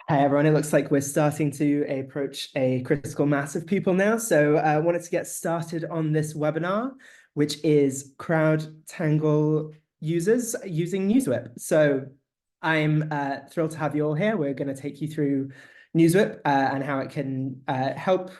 Hi, everyone. It looks like we're starting to approach a critical mass of people now. So I wanted to get started on this webinar, which is CrowdTangle users using NewsWhip. So I'm thrilled to have you all here. We're going to take you through NewsWhip and how it can help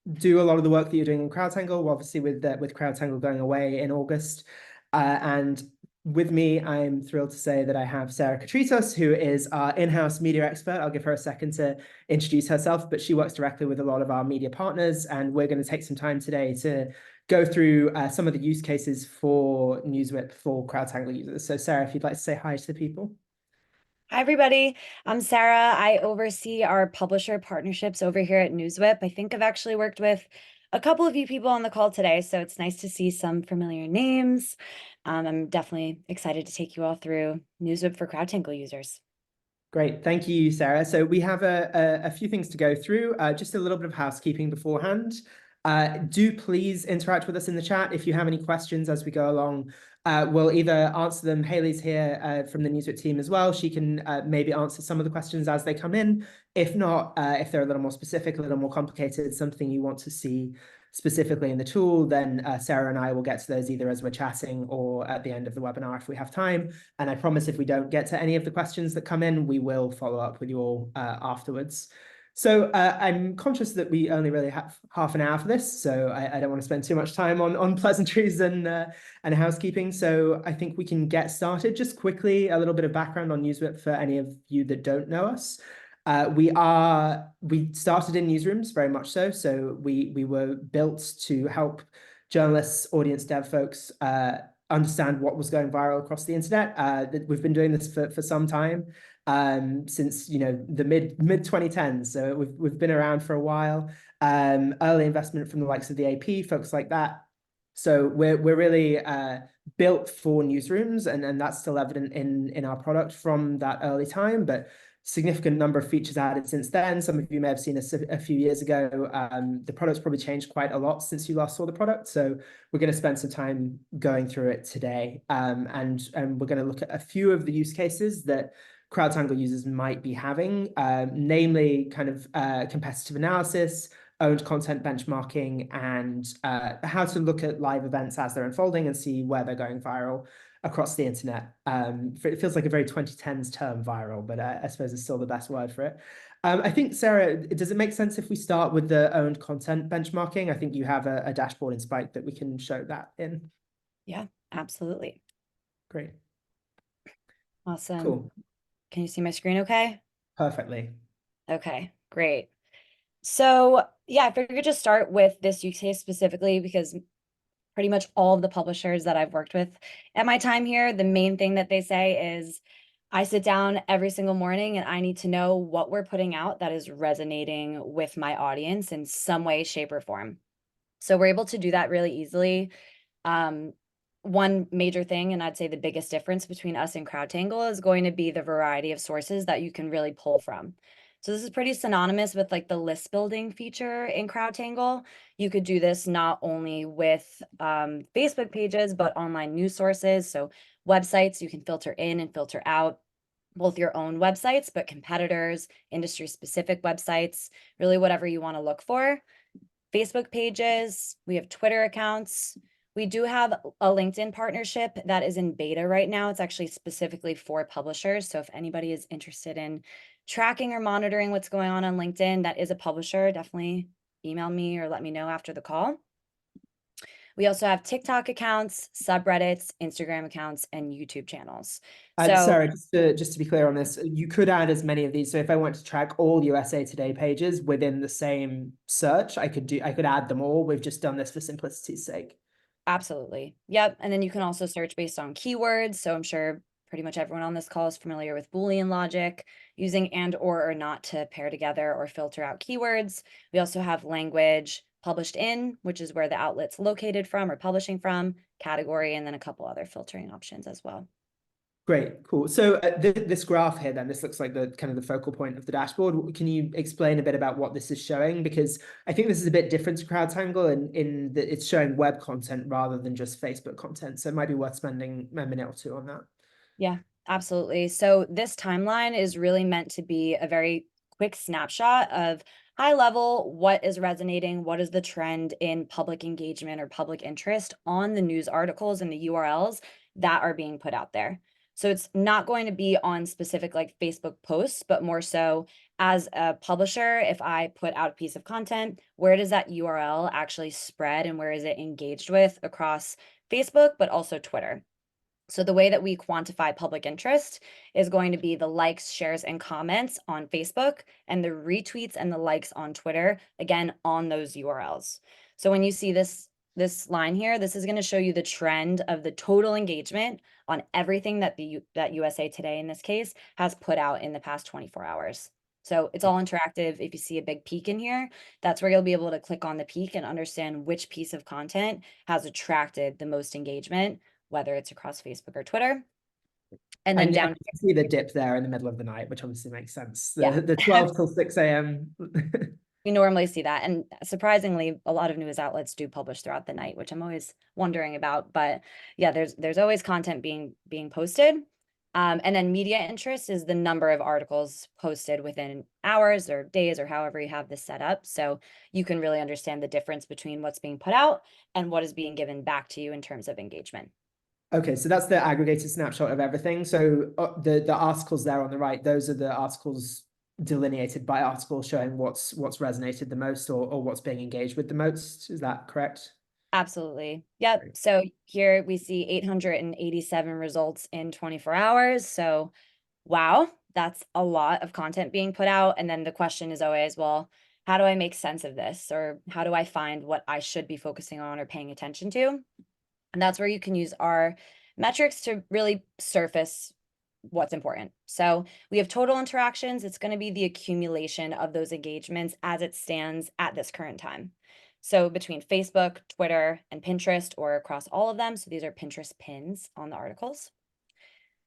do a lot of the work that you're doing in CrowdTangle, obviously with CrowdTangle going away in August. And with me, I'm thrilled to say that I have Sara Katritos, who is our in-house media expert. I'll give her a second to introduce herself, but she works directly with a lot of our media partners, and we're going to take some time today to go through some of the use cases for NewsWhip for CrowdTangle users. So Sara, if you'd like to say hi to the people. Hi, everybody. I'm Sara. I oversee our publisher partnerships over here at NewsWhip. I think I've actually worked with a couple of you people on the call today, so it's nice to see some familiar names. I'm definitely excited to take you all through NewsWhip for CrowdTangle users. Great. Thank you, Sara. So we have a few things to go through, just a little bit of housekeeping beforehand. Do please interact with us in the chat if you have any questions as we go along. We'll either answer them. Haley's here from the NewsWhip team as well. She can maybe answer some of the questions as they come in. If not, if they're a little more specific, a little more complicated, something you want to see specifically in the tool, then Sara and I will get to those either as we're chatting or at the end of the webinar if we have time. And I promise if we don't get to any of the questions that come in, we will follow up with you all afterwards. So I'm conscious that we only really have half an hour for this, so I don't want to spend too much time on pleasantries and housekeeping. So I think we can get started. Just quickly, a little bit of background on NewsWhip for any of you that don't know us. We started in newsrooms, very much so. So we were built to help journalists, audience dev folks understand what was going viral across the internet. We've been doing this for some time, since the mid 2010s. So we've been around for a while. Early investment from the likes of the AP, folks like that. So we're really built for newsrooms, and that's still evident in our product from that early time. But significant number of features added since then. Some of you may have seen us a few years ago. The product's probably changed quite a lot since you last saw the product. So we're going to spend some time going through it today. And we're going to look at a few of the use cases that CrowdTangle users might be having, namely kind of competitive analysis, owned content benchmarking, and how to look at live events as they're unfolding and see where they're going viral across the internet. It feels like a very 2010s term, viral, but I suppose it's still the best word for it. I think, Sara, does it make sense if we start with the owned content benchmarking? I think you have a dashboard in Spike that we can show that in. Yeah, absolutely. Great. Awesome. Cool. Can you see my screen okay? Perfectly. Okay, great. So yeah, I figured just start with this use case specifically because pretty much all of the publishers that I've worked with at my time here, the main thing that they say is I sit down every single morning and I need to know what we're putting out that is resonating with my audience in some way, shape, or form. So we're able to do that really easily. One major thing, and I'd say the biggest difference between us and CrowdTangle, is going to be the variety of sources that you can really pull from. So this is pretty synonymous with like the list building feature in CrowdTangle. You could do this not only with Facebook pages, but online news sources. So websites, you can filter in and filter out both your own websites, but competitors, industry specific websites, really whatever you want to look for. Facebook pages, we have Twitter accounts. We do have a LinkedIn partnership that is in beta right now. It's actually specifically for publishers. So if anybody is interested in tracking or monitoring what's going on LinkedIn, that is a publisher, definitely email me or let me know after the call. We also have TikTok accounts, subreddits, Instagram accounts, and YouTube channels. So Sarah, just to be clear on this, you could add as many of these. So if I want to track all USA Today pages within the same search, I could add them all. We've just done this for simplicity's sake. absolutely. Yep. And then you can also search based on keywords. So I'm sure pretty much everyone on this call is familiar with Boolean logic, using and or not to pair together or filter out keywords. We also have language published in, which is where the outlet's located from or publishing from, category, and then a couple other filtering options as well. Great, cool. So this graph here, then, this looks like the kind of the focal point of the dashboard. Can you explain a bit about what this is showing? Because I think this is a bit different to CrowdTangle in that it's showing web content rather than just Facebook content. So it might be worth spending a minute or two on that. Yeah, absolutely. So this timeline is really meant to be a very quick snapshot of high level, what is resonating, what is the trend in public engagement or public interest on the news articles and the URLs that are being put out there. So it's not going to be on specific like Facebook posts, but more so as a publisher, if I put out a piece of content, where does that URL actually spread and where is it engaged with across Facebook, but also Twitter? So the way that we quantify public interest is going to be the likes, shares, and comments on Facebook and the retweets and the likes on Twitter, again, on those URLs. So when you see this line here, this is going to show you the trend of the total engagement on everything that that USA Today in this case has put out in the past 24 hours. So it's all interactive. If you see a big peak in here, that's where you'll be able to click on the peak and understand which piece of content has attracted the most engagement, whether it's across Facebook or Twitter. And then down you can see the dip there in the middle of the night, which obviously makes sense. The 12 till 6 a.m. We normally see that. And surprisingly, a lot of news outlets do publish throughout the night, which I'm always wondering about. But yeah, there's always content being posted. And then media interest is the number of articles posted within hours or days or however you have this set up. So you can really understand the difference between what's being put out and what is being given back to you in terms of engagement. Okay, so that's the aggregated snapshot of everything. So the articles there on the right, those are the articles delineated by article showing what's resonated the most or what's being engaged with the most. Is that correct? Absolutely. Yep. Great. So here we see 887 results in 24 hours. So wow, that's a lot of content being put out. And then the question is always, well, how do I make sense of this? Or how do I find what I should be focusing on or paying attention to? And that's where you can use our metrics to really surface what's important. So we have total interactions. It's going to be the accumulation of those engagements as it stands at this current time. So between Facebook, Twitter, and Pinterest, or across all of them. So these are Pinterest pins on the articles.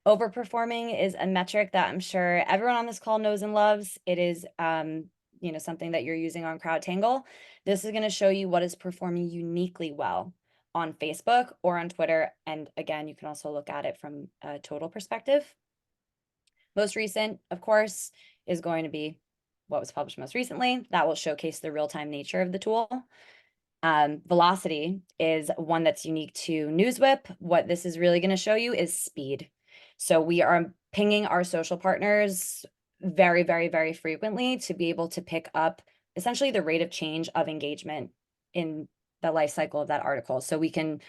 Overperforming is a metric that I'm sure everyone on this call knows and loves. It is something that you're using on CrowdTangle. This is going to show you what is performing uniquely well on Facebook or on Twitter. And again, you can also look at it from a total perspective. Most recent, of course, is going to be what was published most recently. That will showcase the real-time nature of the tool. Velocity is one that's unique to NewsWhip. What this is really going to show you is speed. So we are pinging our social partners very, very, very frequently to be able to pick up essentially the rate of change of engagement in the life cycle of that article. So we can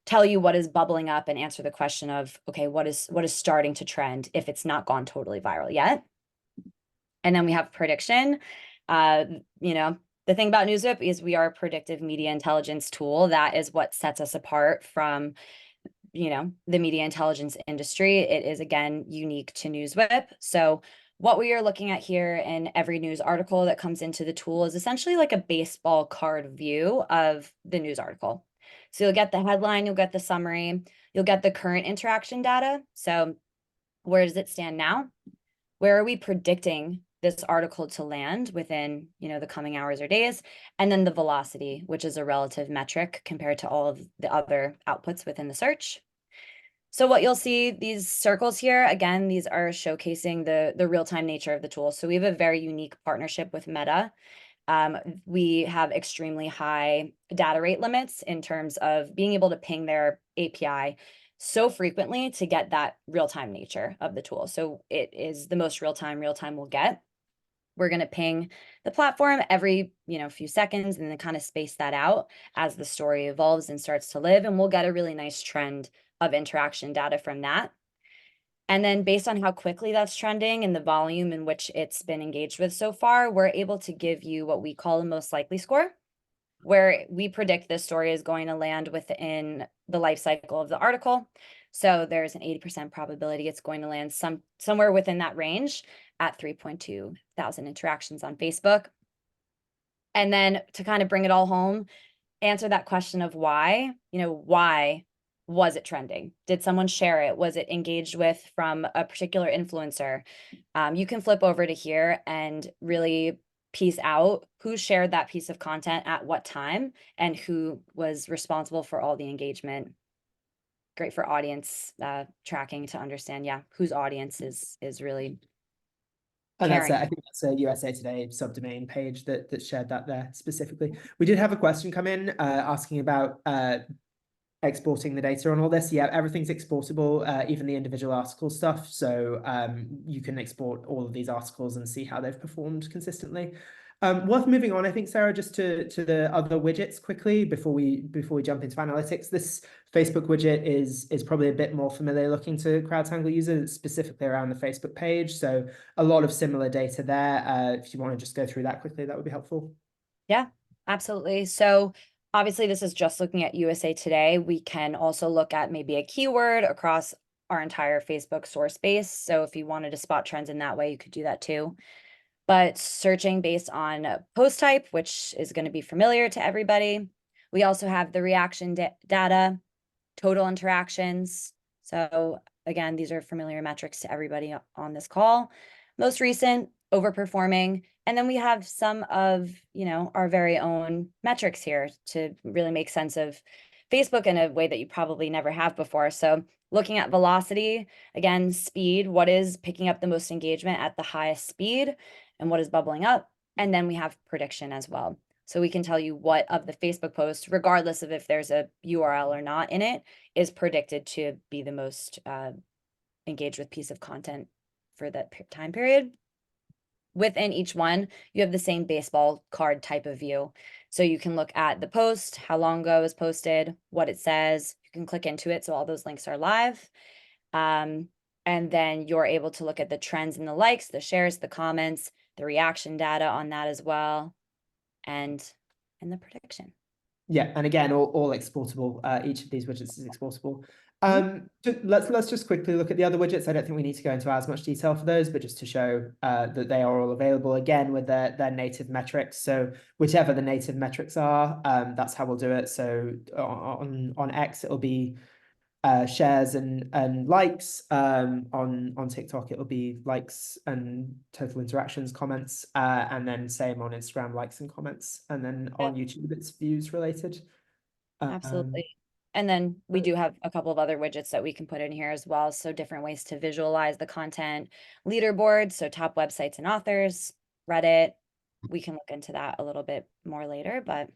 tell you what is bubbling up and answer the question of, okay, what is starting to trend if it's not gone totally viral yet. And then we have prediction. The thing about NewsWhip is we are a predictive media intelligence tool. That is what sets us apart from, the media intelligence industry. It is, again, unique to NewsWhip. So what we are looking at here in every news article that comes into the tool is essentially like a baseball card view of the news article. So you'll get the headline, you'll get the summary, you'll get the current interaction data. So where does it stand now? Where are we predicting this article to land within, the coming hours or days? And then the velocity, which is a relative metric compared to all of the other outputs within the search. So what you'll see, these circles here, again, these are showcasing the real-time nature of the tool. So we have a very unique partnership with Meta. We have extremely high data rate limits in terms of being able to ping their API so frequently to get that real-time nature of the tool. So it is the most real-time we'll get. We're going to ping the platform every, few seconds and then kind of space that out as the story evolves and starts to live. And we'll get a really nice trend of interaction data from that. And then based on how quickly that's trending and the volume in which it's been engaged with so far, we're able to give you what we call a most likely score, where we predict this story is going to land within the life cycle of the article. So there's an 80% probability it's going to land somewhere within that range at 3.2 thousand interactions on Facebook. And then to kind of bring it all home, answer that question of why, why was it trending? Did someone share it? Was it engaged with from a particular influencer? You can flip over to here and really piece out who shared that piece of content at what time and who was responsible for all the engagement. Great for audience tracking to understand, whose audience is really And that's caring. I think that's a USA Today subdomain page that shared that there specifically. We did have a question come in asking about exporting the data on all this. Yeah, everything's exportable, even the individual article stuff. So you can export all of these articles and see how they've performed consistently. Worth moving on, I think, Sarah, just to the other widgets quickly before we jump into analytics. This Facebook widget is probably a bit more familiar looking to CrowdTangle users, specifically around the Facebook page. So a lot of similar data there. If you want to just go through that quickly, that would be helpful. Yeah, absolutely. So obviously this is just looking at USA Today. We can also look at maybe a keyword across our entire Facebook source base. So if you wanted to spot trends in that way, you could do that too. But searching based on post type, which is going to be familiar to everybody. We also have the reaction data, total interactions. So again, these are familiar metrics to everybody on this call. Most recent, overperforming. And then we have some of, our very own metrics here to really make sense of Facebook in a way that you probably never have before. So looking at velocity, again, speed, what is picking up the most engagement at the highest speed and what is bubbling up. And then we have prediction as well. So we can tell you what of the Facebook post, regardless of if there's a URL or not in it, is predicted to be the most engaged with piece of content for that time period. Within each one, you have the same baseball card type of view. So you can look at the post, how long ago it was posted, what it says. You can click into it. So all those links are live. And then you're able to look at the trends and the likes, the shares, the comments, the reaction data on that as well, and the prediction. Yeah, and again, all exportable. Each of these widgets is exportable. Let's just quickly look at the other widgets. I don't think we need to go into as much detail for those, but just to show that they are all available again with their native metrics. So whichever the native metrics are, that's how we'll do it. So on X, it'll be shares and likes. On TikTok, it'll be likes and total interactions, comments, and then same on Instagram, likes and comments, and then on YouTube, it's views related. Absolutely. And then we do have a couple of other widgets that we can put in here as well. So different ways to visualize the content, leaderboards, so top websites and authors, Reddit. We can look into that a little bit more later, but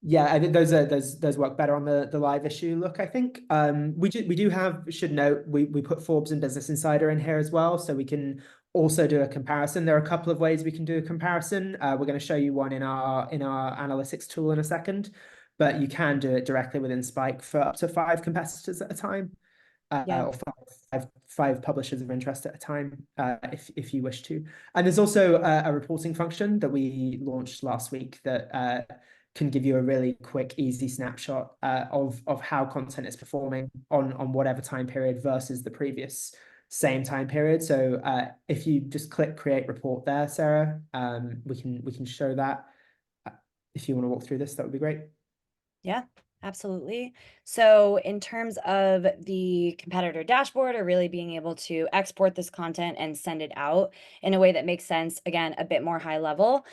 Yeah, I think those work better on the live issue look, I think. We do have, should note, we put Forbes and Business Insider in here as well, so we can also do a comparison. There are a couple of ways we can do a comparison. We're going to show you one in our analytics tool in a second, but you can do it directly within Spike for up to 5 competitors at a time, yeah. or five publishers of interest at a time, if you wish to. And there's also a reporting function that we launched last week that can give you a really quick, easy snapshot of how content is performing on whatever time period versus the previous same time period. So if you just click create report there, Sarah, we can show that. If you want to walk through this, that would be great. Yeah, absolutely. So in terms of the competitor dashboard, or really being able to export this content and send it out in a way that makes sense, again, a bit more high level,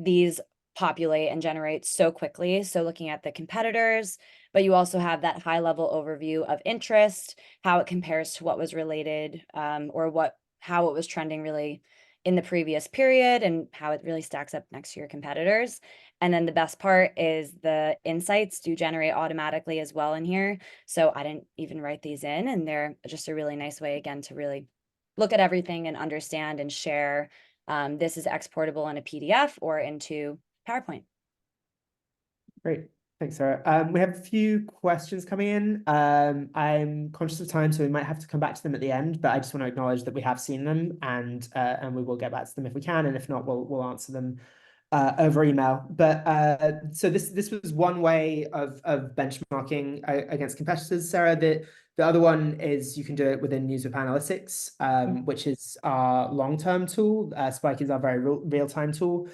these populate and generate so quickly. So looking at the competitors, but you also have that high level overview of interest, how it compares to what was related, or how it was trending really in the previous period, and how it really stacks up next to your competitors. And then the best part is the insights do generate automatically as well in here. So I didn't even write these in, and they're just a really nice way, again, to really look at everything and understand and share. This is exportable in a PDF or into PowerPoint. Great. Thanks, Sarah. We have a few questions coming in. I'm conscious of time, so we might have to come back to them at the end, but I just want to acknowledge that we have seen them, and we will get back to them if we can, and if not, we'll answer them over email. But so this was one way of benchmarking against competitors, Sarah. The other one is you can do it within NewsWhip Analytics, which is our long-term tool. Spike is our very real-time tool.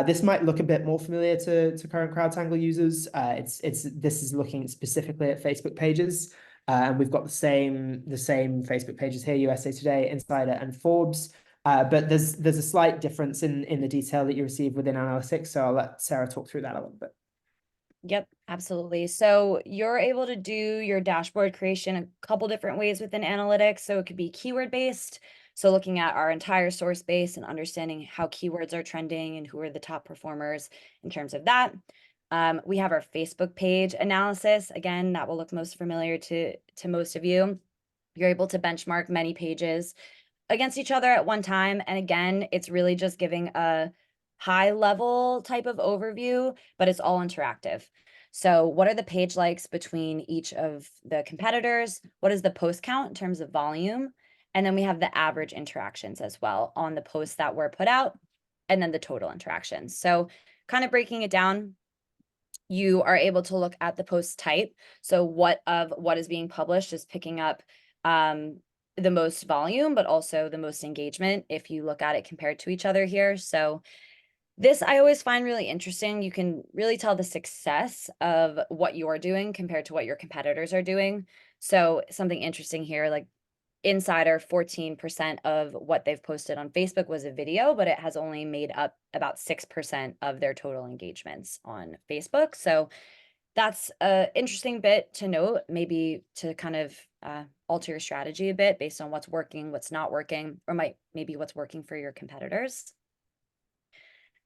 This might look a bit more familiar to current CrowdTangle users. This is looking specifically at Facebook pages, and we've got the same Facebook pages here: USA Today, Insider, and Forbes. But there's a slight difference in the detail that you receive within analytics. So I'll let Sarah talk through that a little bit. Yep, absolutely. So you're able to do your dashboard creation a couple different ways within analytics. So it could be keyword based. So looking at our entire source base and understanding how keywords are trending and who are the top performers in terms of that. We have our Facebook page analysis. Again, that will look most familiar to most of you. You're able to benchmark many pages against each other at one time. And again, it's really just giving a high level type of overview, but it's all interactive. So what are the page likes between each of the competitors? What is the post count in terms of volume? And then we have the average interactions as well on the posts that were put out, and then the total interactions. So kind of breaking it down, you are able to look at the post type. So what is being published is picking up the most volume, but also the most engagement if you look at it compared to each other here. So this I always find really interesting. You can really tell the success of what you're doing compared to what your competitors are doing. So something interesting here, like Insider, 14% of what they've posted on Facebook was a video, but it has only made up about 6% of their total engagements on Facebook. So that's an interesting bit to note, maybe to kind of alter your strategy a bit based on what's working, what's not working, or maybe what's working for your competitors.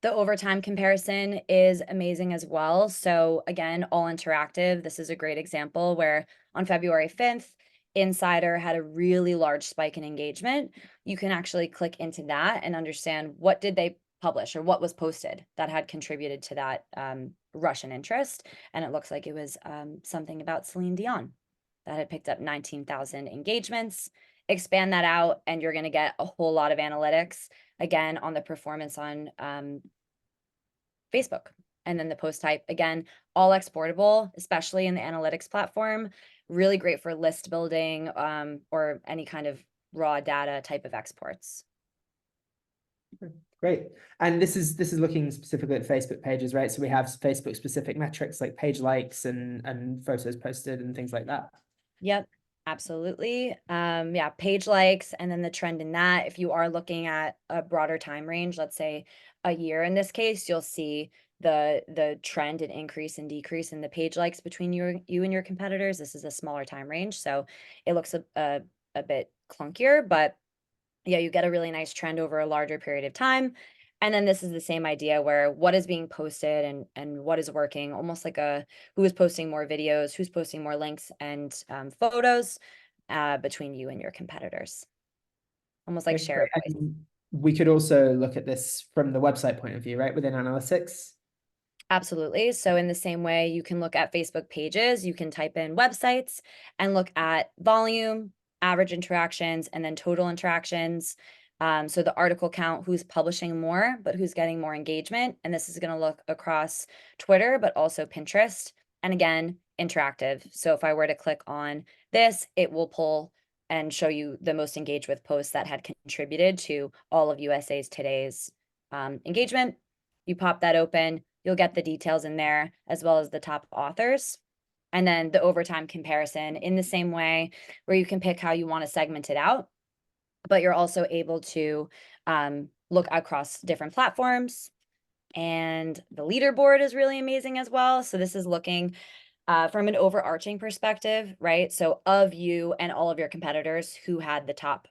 The overtime comparison is amazing as well. So again, all interactive. This is a great example where on February 5th, Insider had a really large spike in engagement. You can actually click into that and understand what did they publish or what was posted that had contributed to that rush in interest. And it looks like it was something about Celine Dion that had picked up 19,000 engagements. Expand that out and you're going to get a whole lot of analytics again on the performance on Facebook. And then the post type, again, all exportable, especially in the analytics platform. Really great for list building or any kind of raw data type of exports. Great. And this is looking specifically at Facebook pages, right? So we have Facebook specific metrics like page likes and photos posted and things like that. Yep, absolutely. Yeah, page likes and then the trend in that. If you are looking at a broader time range, let's say a year in this case, you'll see the trend and increase and decrease in the page likes between you and your competitors. This is a smaller time range, so it looks a bit clunkier, but yeah, you get a really nice trend over a larger period of time. And then this is the same idea where what is being posted and what is working, almost like who is posting more videos, who's posting more links and photos between you and your competitors. Almost like share a voice. And we could also look at this from the website point of view, right? Within analytics. Absolutely. So in the same way, you can look at Facebook pages, you can type in websites and look at volume, average interactions, and then total interactions. So the article count, who's publishing more, but who's getting more engagement. And this is going to look across Twitter, but also Pinterest. And again, interactive. So if I were to click on this, it will pull and show you the most engaged with posts that had contributed to all of USA's today's engagement. You pop that open, you'll get the details in there as well as the top authors. And then the overtime comparison in the same way where you can pick how you want to segment it out, but you're also able to look across different platforms. And the leaderboard is really amazing as well. So this is looking from an overarching perspective, right? So of you and all of your competitors who had the top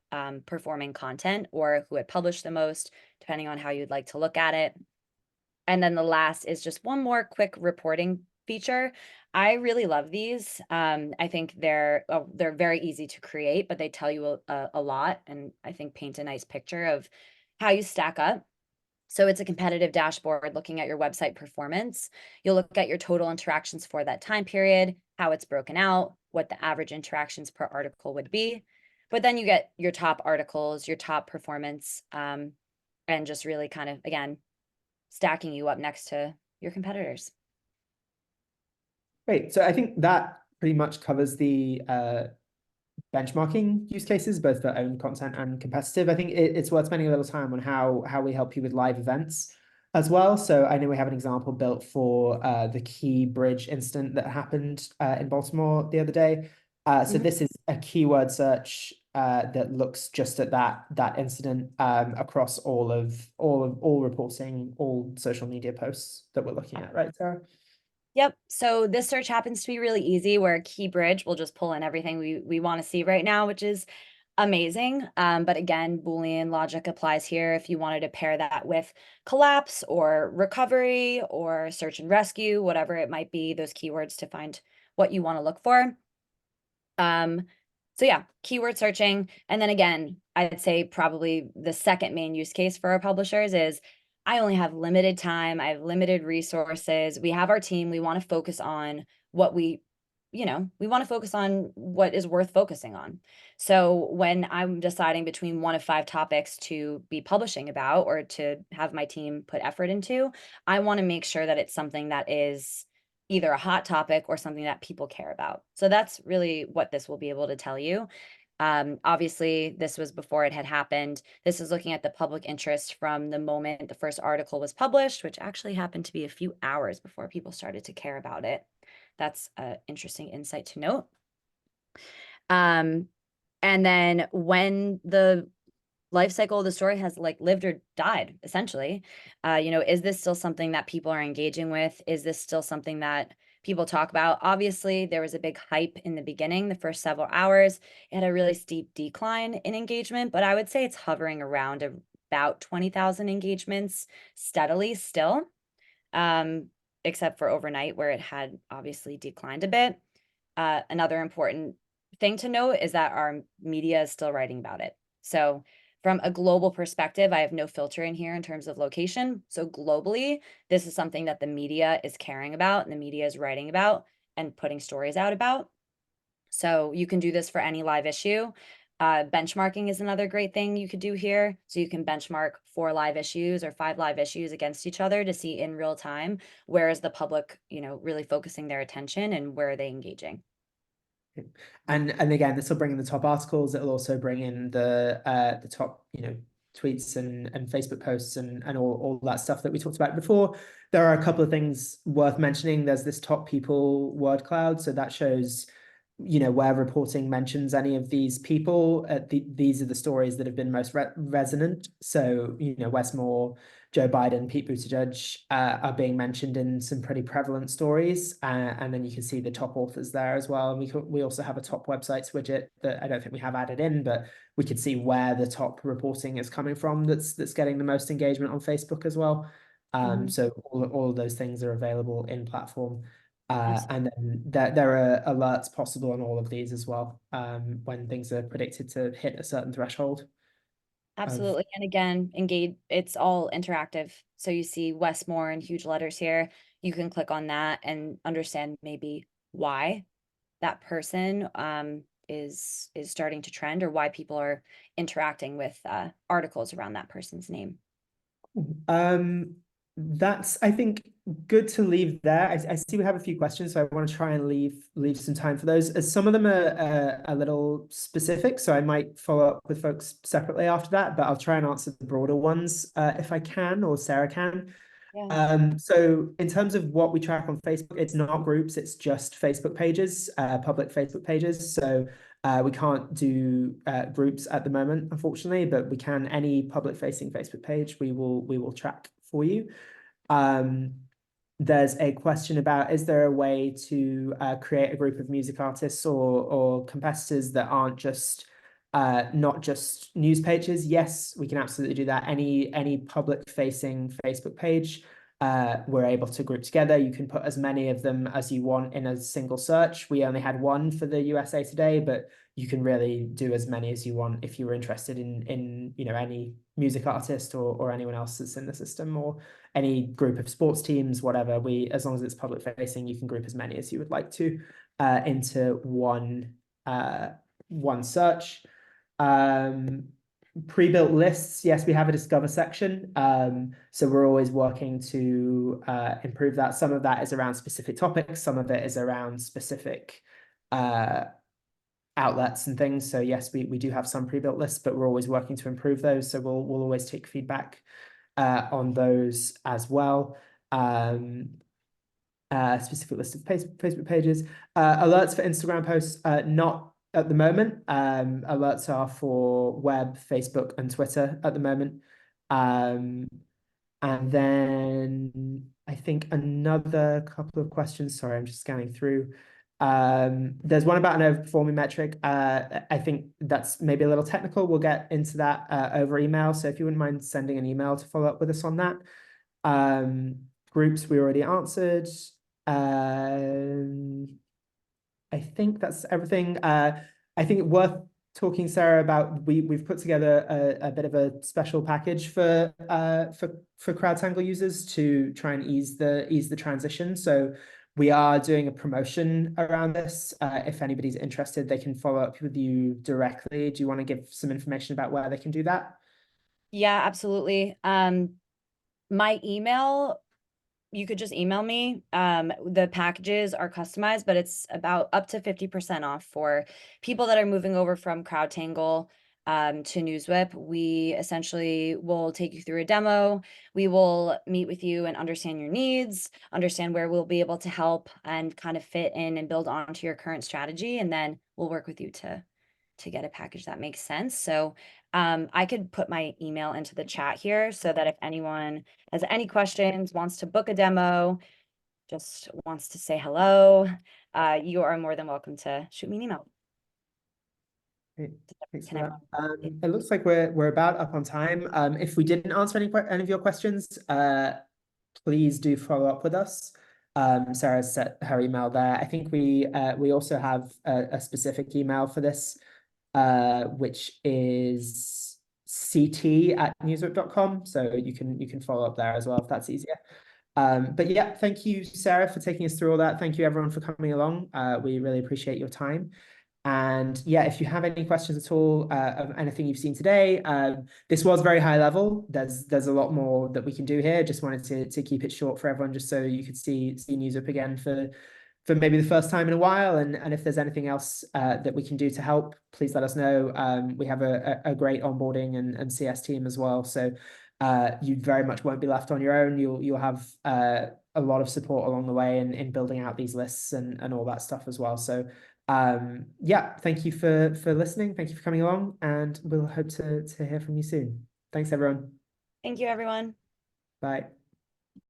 performing content or who had published the most, depending on how you'd like to look at it. And then the last is just one more quick reporting feature. I really love these. I think they're very easy to create, but they tell you a lot and I think paint a nice picture of how you stack up. So it's a competitive dashboard looking at your website performance. You'll look at your total interactions for that time period, how it's broken out, what the average interactions per article would be. But then you get your top articles, your top performance, and just really kind of, again, stacking you up next to your competitors. Great. So I think that pretty much covers the benchmarking use cases, both for own content and competitive. I think it's worth spending a little time on how we help you with live events as well. So I know we have an example built for the Key Bridge incident that happened in Baltimore the other day. So this is a keyword search that looks just at that incident across all reporting, all social media posts that we're looking at, right, Sarah? Yep. So this search happens to be really easy where Key Bridge will just pull in everything we want to see right now, which is amazing. But again, Boolean logic applies here if you wanted to pair that with collapse or recovery or search and rescue, whatever it might be, those keywords to find what you want to look for. So yeah, keyword searching. And then again, I'd say probably the second main use case for our publishers is I only have limited time. I have limited resources. We have our team. We want to focus on what we want to focus on what is worth focusing on. So when I'm deciding between one of 5 topics to be publishing about or to have my team put effort into, I want to make sure that it's something that is either a hot topic or something that people care about. So that's really what this will be able to tell you. Obviously, this was before it had happened. This is looking at the public interest from the moment the first article was published, which actually happened to be a few hours before people started to care about it. That's an interesting insight to note. And then when the life cycle of the story has like lived or died, essentially, is this still something that people are engaging with? Is this still something that people talk about? Obviously, there was a big hype in the beginning, the first several hours. It had a really steep decline in engagement, but I would say it's hovering around about 20,000 engagements steadily still, except for overnight where it had obviously declined a bit. Another important thing to note is that our media is still writing about it. So from a global perspective, I have no filter in here in terms of location. So globally, this is something that the media is caring about and the media is writing about and putting stories out about. So you can do this for any live issue. Benchmarking is another great thing you could do here. So you can benchmark 4 live issues or 5 live issues against each other to see in real time, where is the public, really focusing their attention and where are they engaging. And again, this will bring in the top articles. It'll also bring in the top, tweets and Facebook posts and all that stuff that we talked about before. There are a couple of things worth mentioning. There's this top people word cloud. So that shows, where reporting mentions any of these people. These are the stories that have been most resonant. So, Westmore, Joe Biden, Pete Buttigieg are being mentioned in some pretty prevalent stories. And then you can see the top authors there as well. And we also have a top websites widget that I don't think we have added in, but we could see where the top reporting is coming from that's getting the most engagement on Facebook as well. So all of those things are available in platform. And then there are alerts possible on all of these as well, when things are predicted to hit a certain threshold. Absolutely. And again, engage, it's all interactive. So you see Westmore in huge letters here. You can click on that and understand maybe why that person is starting to trend or why people are interacting with articles around that person's name. That's, I think, good to leave there. I see we have a few questions, so I want to try and leave some time for those. As some of them are a little specific, so I might follow up with folks separately after that, but I'll try and answer the broader ones if I can, or Sarah can. Yeah. So in terms of what we track on Facebook, it's not groups, it's just Facebook pages, public Facebook pages. So we can't do groups at the moment, unfortunately, but we can any public facing Facebook page, we will track for you. There's a question about, is there a way to create a group of music artists or competitors that aren't just not just news pages? Yes, we can absolutely do that. Any public facing Facebook page, we're able to group together. You can put as many of them as you want in a single search. We only had one for the USA Today, but you can really do as many as you want if you were interested in any music artist or anyone else that's in the system, or any group of sports teams, whatever. As long as it's public facing, you can group as many as you would like to into one search. Pre-built lists, yes, we have a discover section. So we're always working to improve that. Some of that is around specific topics, some of it is around specific outlets and things. So yes, we do have some pre-built lists, but we're always working to improve those. So we'll always take feedback on those as well. Specific list of Facebook pages. Alerts for Instagram posts, not at the moment. Alerts are for web, Facebook, and Twitter at the moment. And then I think another couple of questions. Sorry, I'm just scanning through. There's one about an overperforming metric. I think that's maybe a little technical. We'll get into that over email. So if you wouldn't mind sending an email to follow up with us on that. Groups we already answered. I think that's everything. I think worth talking, Sarah, about we've put together a bit of a special package for CrowdTangle users to try and ease the transition. So we are doing a promotion around this. If anybody's interested, they can follow up with you directly. Do you want to give some information about where they can do that? Yeah, absolutely. My email, you could just email me. The packages are customized, but it's about up to 50% off for people that are moving over from CrowdTangle to NewsWhip. We essentially will take you through a demo. We will meet with you and understand your needs, understand where we'll be able to help and kind of fit in and build onto your current strategy. And then we'll work with you to get a package that makes sense. So I could put my email into the chat here so that if anyone has any questions, wants to book a demo, just wants to say hello, you are more than welcome to shoot me an email. Great. Thanks for that. It looks like we're about up on time. If we didn't answer any of your questions, please do follow up with us. Sarah set her email there. I think we also have a specific email for this, which is ct@newswhip.com. So you can follow up there as well if that's easier. But yeah, thank you, Sarah, for taking us through all that. Thank you, everyone, for coming along. We really appreciate your time. And yeah, if you have any questions at all of anything you've seen today, this was very high level. There's a lot more that we can do here. Just wanted to keep it short for everyone, just so you could see NewsWhip again for maybe the first time in a while. And if there's anything else that we can do to help, please let us know. We have a great onboarding and CS team as well. So you very much won't be left on your own. You'll have a lot of support along the way in building out these lists and all that stuff as well. So yeah, thank you for listening. Thank you for coming along, and we'll hope to hear from you soon. Thanks, everyone. Thank you, everyone. Bye.